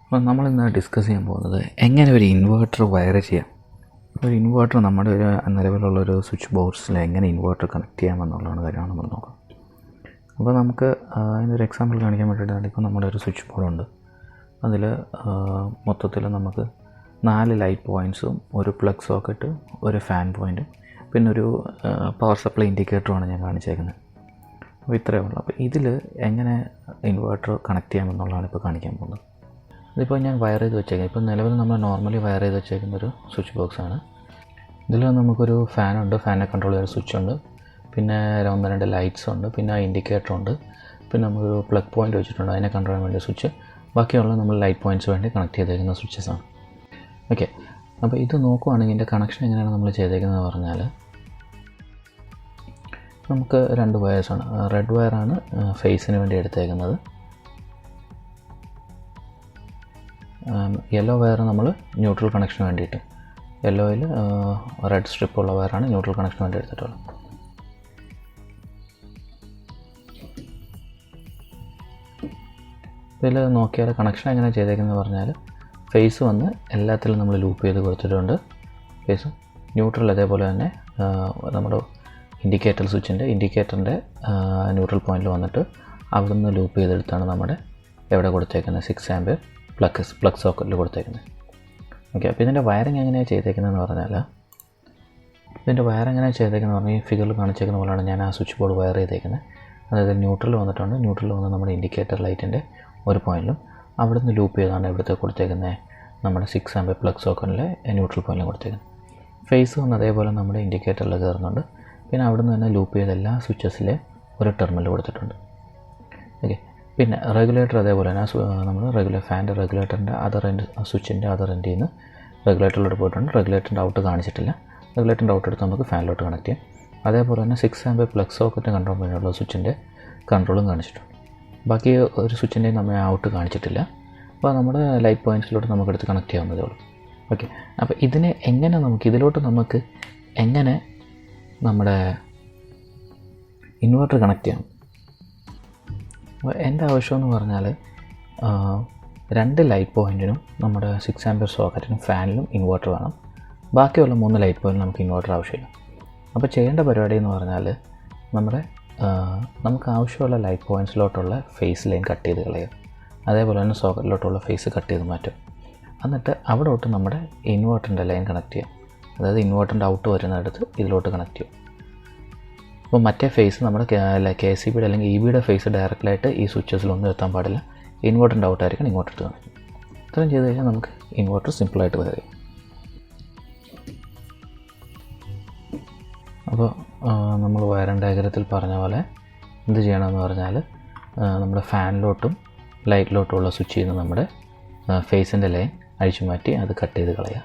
അപ്പോൾ നമ്മളിന്ന് ഡിസ്കസ് ചെയ്യാൻ പോകുന്നത് എങ്ങനെ ഒരു ഇൻവേർട്ടർ വയർ ചെയ്യാം. ഒരു ഇൻവേർട്ടർ നമ്മുടെ ഒരു നിലവിലുള്ളൊരു സ്വിച്ച് ബോക്സിൽ എങ്ങനെ ഇൻവേർട്ടർ കണക്ട് ചെയ്യാമെന്നുള്ളതാണ് കാര്യമാണ് നമ്മൾ നോക്കാം. അപ്പോൾ നമുക്ക് അതിനൊരു എക്സാമ്പിൾ കാണിക്കാൻ വേണ്ടിയിട്ടാണ്. ഇപ്പോൾ നമ്മുടെ ഒരു സ്വിച്ച് ബോർഡുണ്ട്. അതിൽ മൊത്തത്തിൽ നമുക്ക് 4 ലൈറ്റ് പോയിൻറ്റ്സും ഒരു പ്ലഗ് സോക്കറ്റ്, ഒരു ഫാൻ പോയിൻറ്റും പിന്നെ ഒരു പവർ സപ്ലൈ ഇൻഡിക്കേറ്ററുമാണ് ഞാൻ കാണിച്ചേക്കുന്നത്. അപ്പോൾ ഇത്രയേ ഉള്ളൂ. അപ്പോൾ ഇതിൽ എങ്ങനെ ഇൻവേർട്ടർ കണക്ട് ചെയ്യാമെന്നുള്ളതാണ് ഇപ്പോൾ കാണിക്കാൻ പോകുന്നത്. ഇതിപ്പോൾ ഞാൻ വയർ ചെയ്ത് വെച്ചേക്കുന്നത്, ഇപ്പോൾ നിലവിൽ നമ്മൾ നോർമലി വയർ ചെയ്ത് വെച്ചേക്കുന്നൊരു സ്വിച്ച് ബോക്സാണ്. ഇതിൽ നമുക്കൊരു ഫാനുണ്ട്, ഫാനെ കൺട്രോൾ ചെയ്യുന്ന സ്വിച്ച് ഉണ്ട്, പിന്നെ 1-2 ലൈറ്റ്സ് ഉണ്ട്, പിന്നെ ഇൻഡിക്കേറ്റർ ഉണ്ട്, പിന്നെ നമുക്കൊരു പ്ലഗ് പോയിൻറ്റ് വെച്ചിട്ടുണ്ട്, അതിനെ കൺട്രോൾ ചെയ്യാൻ വേണ്ടി സ്വിച്ച്. ബാക്കിയുള്ള നമ്മൾ ലൈറ്റ് പോയിൻറ്റ്സ് വേണ്ടി കണക്ട് ചെയ്തേക്കുന്ന സ്വിച്ചസാണ്. ഓക്കെ, അപ്പോൾ ഇത് നോക്കുവാണെങ്കിൽ ഇതിൻ്റെ കണക്ഷൻ എങ്ങനെയാണ് നമ്മൾ ചെയ്തേക്കുന്നത് പറഞ്ഞാൽ, നമുക്ക് 2 വയേഴ്സാണ്. റെഡ് വയറാണ് ഫേസിന് വേണ്ടി എടുത്തേക്കുന്നത്, യെല്ലോ വയർ നമ്മൾ ന്യൂട്രൽ കണക്ഷന് വേണ്ടിയിട്ട്, യെല്ലോയിൽ റെഡ് സ്ട്രിപ്പുള്ള വയറാണ് ന്യൂട്രൽ കണക്ഷന് വേണ്ടി എടുത്തിട്ടുള്ളത്. ഇതിൽ നോക്കിയാൽ കണക്ഷൻ എങ്ങനെ ചെയ്തേക്കുന്നത് പറഞ്ഞാൽ, ഫേസ് വന്ന് എല്ലാത്തിലും നമ്മൾ ലൂപ്പ് ചെയ്ത് കൊടുത്തിട്ടുണ്ട്. ഫേസ് ന്യൂട്രൽ അതേപോലെ തന്നെ നമ്മുടെ ഇൻഡിക്കേറ്ററിൻ്റെ ന്യൂട്രൽ പോയിൻറ്റിൽ വന്നിട്ട് അവിടെ നിന്ന് ലൂപ്പ് ചെയ്തെടുത്താണ് നമ്മുടെ എവിടെ കൊടുത്തേക്കുന്നത് 6 ആംപിയർ പ്ലഗ് സോക്കറ്റിൽ കൊടുത്തേക്കുന്നത്. ഓക്കെ, അപ്പോൾ ഇതിൻ്റെ വയറിങ് എങ്ങനെയാണ് ചെയ്തേക്കുന്നതെന്ന് പറഞ്ഞാൽ, ഇതിൻ്റെ വയറെങ്ങനെയാണ് ചെയ്തേക്കുന്നത് പറഞ്ഞാൽ ഈ ഫിഗറിൽ കാണിച്ചേക്കുന്ന പോലെയാണ് ഞാൻ ആ സ്വിച്ച് ബോർഡ് വയർ ചെയ്തേക്കുന്നത്. അതായത് ന്യൂട്രൽ വന്നിട്ടുണ്ട്, ന്യൂട്രൽ വന്ന് നമ്മുടെ ഇൻഡിക്കേറ്റർ ലൈറ്റിൻ്റെ ഒരു പോയിൻറ്റിലും അവിടെ നിന്ന് ലൂപ്പ് ചെയ്താണ് ഇവിടുത്തെ കൊടുത്തേക്കുന്നത് നമ്മുടെ 6 ആംപിയർ പ്ലഗ് സോക്കറ്റിലെ ന്യൂട്രൽ പോയിൻറ്റിലും കൊടുത്തേക്കുന്നത്. ഫേസ് വന്ന് അതേപോലെ നമ്മുടെ ഇൻഡിക്കേറ്ററിൽ കയറുന്നുണ്ട്, പിന്നെ അവിടെ നിന്ന് തന്നെ ലൂപ്പ് ചെയ്ത എല്ലാ സ്വിച്ചസിലെ ഒരു ടെർമിനൽ കൊടുത്തിട്ടുണ്ട്. ഓക്കെ, പിന്നെ റെഗുലേറ്റർ അതേപോലെ തന്നെ നമ്മൾ ഫാൻ്റെ റെഗുലേറ്ററിൻ്റെ അതർ എൻഡ്, സ്വിച്ചിൻ്റെ അതർ എൻഡിൽ നിന്ന് റെഗുലേറ്ററിലോട്ട് പോയിട്ടുണ്ട്. റെഗുലേറ്ററിൻ്റെ ഔട്ട് കാണിച്ചിട്ടില്ല, റെഗുലേറ്ററിൻ്റെ ഔട്ട് എടുത്ത് നമുക്ക് ഫാനിലോട്ട് കണക്ട് ചെയ്യാം. അതേപോലെ തന്നെ 6 ആംപിയർ പ്ലഗ് സോക്കറ്റ് കൺട്രോൾ വേണ്ടിയുള്ള സ്വിച്ചിൻ്റെ കൺട്രോളും കാണിച്ചിട്ടുണ്ട്. ബാക്കി ഒരു സ്വിച്ചിൻ്റെയും നമ്മൾ ഔട്ട് കാണിച്ചിട്ടില്ല. അപ്പോൾ നമ്മുടെ ലൈറ്റ് പോയിൻറ്റ്സിലോട്ട് നമുക്കെടുത്ത് കണക്ട് ചെയ്യാവുന്നതേ ഉള്ളൂ. ഓക്കെ, അപ്പോൾ ഇതിനെ എങ്ങനെ നമുക്ക് എങ്ങനെ നമ്മുടെ ഇൻവെർട്ടർ കണക്ട് ചെയ്യാം. അപ്പോൾ എൻ്റെ ആവശ്യമെന്ന് പറഞ്ഞാൽ 2 ലൈറ്റ് പോയിൻറ്റിനും നമ്മുടെ 6 ആംപിയർ സോക്കറ്റിനും ഫാനിലും ഇൻവെർട്ടർ വേണം. ബാക്കിയുള്ള 3 ലൈറ്റ് പോയിൻറ്റിനും നമുക്ക് ഇൻവെർട്ടർ ആവശ്യമില്ല. അപ്പോൾ ചെയ്യേണ്ട പരിപാടി എന്ന് പറഞ്ഞാൽ, നമുക്ക് ആവശ്യമുള്ള ലൈറ്റ് പോയിൻറ്റ്സിലോട്ടുള്ള ഫേസ് ലൈൻ കട്ട് ചെയ്ത് കളയുക, അതേപോലെ തന്നെ സോക്കറ്റിലോട്ടുള്ള ഫേസ് കട്ട് ചെയ്ത് മാറ്റും. എന്നിട്ട് അവിടെ തൊട്ട് നമ്മുടെ ഇൻവെർട്ടറിൻ്റെ ലൈൻ കണക്ട് ചെയ്യാം. അതായത് ഇൻവെർട്ടറിൻ്റെ ഔട്ട് വരുന്നിടത്ത് ഇതിലോട്ട് കണക്ട് ചെയ്യും. അപ്പോൾ മറ്റേ ഫേസ് നമ്മുടെ KCBയുടെ അല്ലെങ്കിൽ EBയുടെ ഫേസ് ഡയറക്റ്റായിട്ട് ഈ സ്വിച്ചസിലൊന്നും എത്താൻ പാടില്ല. ഇൻവെർട്ടറിൻ്റെ ഔട്ടായിരിക്കണം ഇങ്ങോട്ട് എടുത്ത് കണക്ട് ചെയ്യും. ഇത്രയും ചെയ്ത് കഴിഞ്ഞാൽ നമുക്ക് ഇൻവെർട്ടർ സിമ്പിളായിട്ട് വരിക. അപ്പോൾ നമ്മൾ വയറിംഗ് ഡയഗ്രത്തിൽ പറഞ്ഞ പോലെ എന്ത് ചെയ്യണമെന്ന് പറഞ്ഞാൽ, നമ്മുടെ ഫാനിലോട്ടും ലൈറ്റിലോട്ടുമുള്ള സ്വിച്ചിൽ നിന്ന് നമ്മുടെ ഫേസിൻ്റെ ലൈൻ അഴിച്ചു മാറ്റി അത് കട്ട് ചെയ്ത് കളയുക.